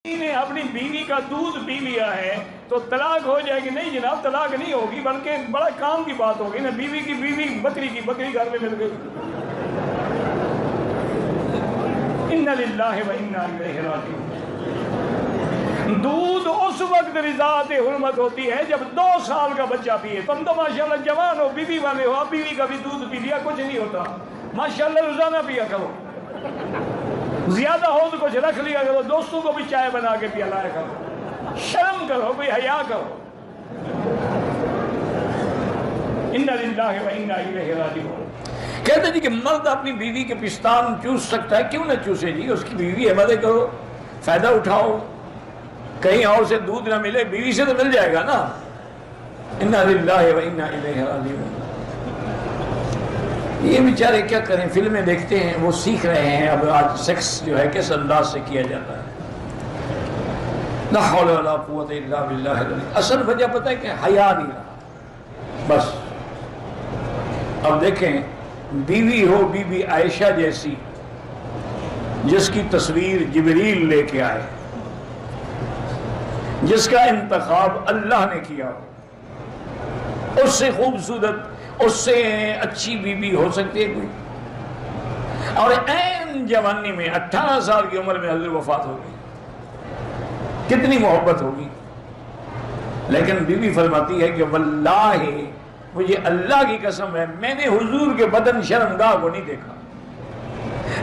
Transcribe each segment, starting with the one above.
نے اپنی بیوی کا دودھ پی لیا ہے تو طلاق ہو جائے گی؟ نہیں جناب، طلاق نہیں ہوگی، بلکہ بڑا کام کی بات ہوگی نا۔ بیوی کی بیوی، بکری کی بکری گھر میں مل گئی۔ اِنَّ لِلَّهِ وَإِنَّا إِلَيْهِ رَاجِعُونَ۔ دودھ اس وقت رضاعت حرمت ہوتی ہے جب 2 سال کا بچہ پیے۔ تم تو ماشاءاللہ جوان ہو، بیوی والے ہو، اب بیوی کا بھی دودھ پی لیا، کچھ نہیں ہوتا۔ ماشاءاللہ روزانہ پیا کرو، زیادہ ہو تو کچھ رکھ لیا کرو، دوستوں کو بھی چائے بنا کے پلایا کرو، شرم کرو، کوئی حیا کرو۔ اِنَّ لِلَّهِ وَإِنَّا إِلَيْهِ رَاجِعُونَ۔ کہتے ہیں کہ مرد اپنی بیوی کے پستان چوس سکتا ہے، کیوں نہ چوسے جی؟ اس کی بیوی ہے، مزے کرو، فائدہ اٹھاؤ، کہیں اور سے دودھ نہ ملے، بیوی سے تو مل جائے گا نا۔ اِنَّ لِلَّهِ وَإِنَّا إِلَيْهِ رَاجِعُونَ۔ یہ بیچارے کیا کریں، فلمیں دیکھتے ہیں، وہ سیکھ رہے ہیں اب آج سیکس جو ہے کس انداز سے کیا جاتا ہے۔ لا حول ولا قوت الا باللہ العلی۔ اصل وجہ پتہ ہے کہ حیا نہیں رہا بس۔ اب دیکھیں، بیوی ہو بی بی عائشہ جیسی، جس کی تصویر جبریل لے کے آئے، جس کا انتخاب اللہ نے کیا، اس سے خوبصورت، اس سے اچھی بیوی ہو سکتی ہے کوئی؟ اور عین جوانی میں 18 سال کی عمر میں حضرت وفات ہو گئی، کتنی محبت ہوگی۔ لیکن بیوی فرماتی ہے کہ واللہ مجھے اللہ کی قسم ہے، میں نے حضور کے بدن شرمگاہ کو نہیں دیکھا،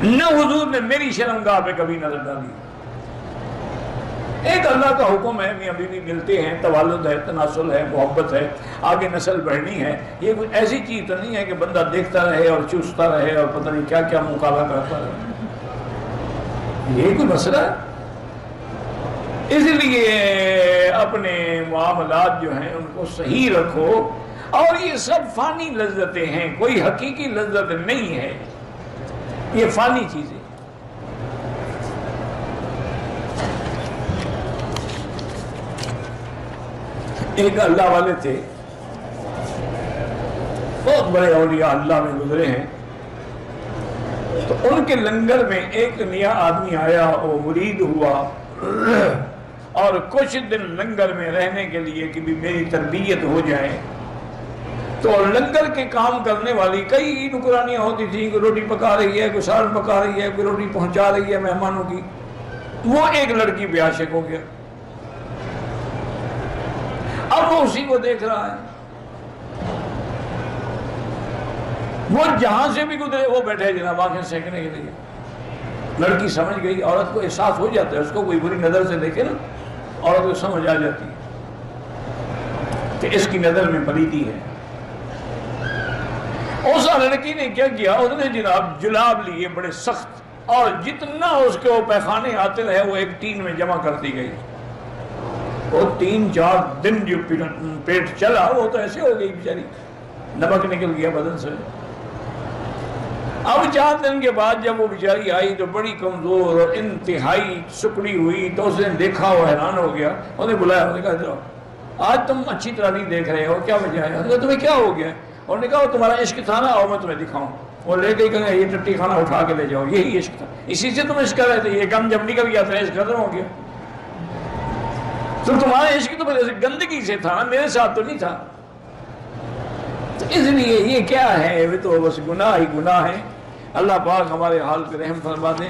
نہ حضور نے میری شرمگاہ پہ کبھی نظر ڈالی۔ ایک اللہ کا حکم ہے، میاں بیوی ملتے ہیں، توالد ہے، تناسل ہے، محبت ہے، آگے نسل بڑھنی ہے۔ یہ کوئی ایسی چیز تو نہیں ہے کہ بندہ دیکھتا رہے اور چوستا رہے اور پتہ نہیں کیا کیا مقابلہ کرتا رہے۔ یہ کوئی مسئلہ ہے؟ اس لیے اپنے معاملات جو ہیں ان کو صحیح رکھو، اور یہ سب فانی لذتیں ہیں، کوئی حقیقی لذت نہیں ہے، یہ فانی چیزیں۔ ایک اللہ والے تھے، بہت بڑے اولیاء اللہ میں گزرے ہیں، تو ان کے لنگر میں ایک نیا آدمی آیا، وہ مرید ہوا، اور کچھ دن لنگر میں رہنے کے لیے کہ بھی میری تربیت ہو جائے۔ تو لنگر کے کام کرنے والی کئی نوکرانیاں ہوتی تھیں، کوئی روٹی پکا رہی ہے، کوئی سالن پکا رہی ہے، کوئی روٹی پہنچا رہی ہے مہمانوں کی۔ وہ ایک لڑکی پہ عاشق ہو گیا، اب وہ اسی کو دیکھ رہا ہے۔ وہ جہاں سے بھی گزرے وہ بیٹھے جناب آنکھیں سینکنے کے لیے۔ لڑکی سمجھ گئی، عورت کو احساس ہو جاتا ہے، اس کو کوئی بری نظر سے دیکھے نا، عورت کو سمجھ آ جاتی ہے کہ اس کی نظر میں پلیتی ہے۔ اس لڑکی نے کیا کیا، اس نے جناب جلاب لیے بڑے سخت، اور جتنا اس کے وہ پیخانے آتے رہے وہ ایک ٹین میں جمع کرتی گئی۔ وہ 3-4 دن جو پیٹ چلا، وہ تو ایسے ہو گئی بیچاری، نمک نکل گیا بدن سے۔ اب 4 دن کے بعد جب وہ بیچاری آئی تو بڑی کمزور اور انتہائی سکڑی ہوئی، تو اس نے دیکھا، وہ حیران ہو گیا، اس نے بلایا، اس نے کہا جاؤ آج تم اچھی طرح نہیں دیکھ رہے ہو، کیا وجہ ہے؟ اس نے کہا تمہیں کیا ہو گیا؟ انہوں نے کہا وہ تمہارا عشق تھا نا، اور میں تمہیں دکھاؤں۔ وہ لے گئی، کہا یہ ٹٹی کھانا اٹھا کے لے جاؤ، یہی عشق تھا، اسی سے تم عشق کر رہے تھے، یہ غم جب نکل گیا تھا عشق ختم ہو گیا۔ تو تمہارا عشق تو گندگی سے تھا، میرے ساتھ تو نہیں تھا۔ تو اس لیے یہ کیا ہے، وہ تو بس گناہ ہی گناہ ہے۔ اللہ پاک ہمارے حال پہ رحم فرما دیں۔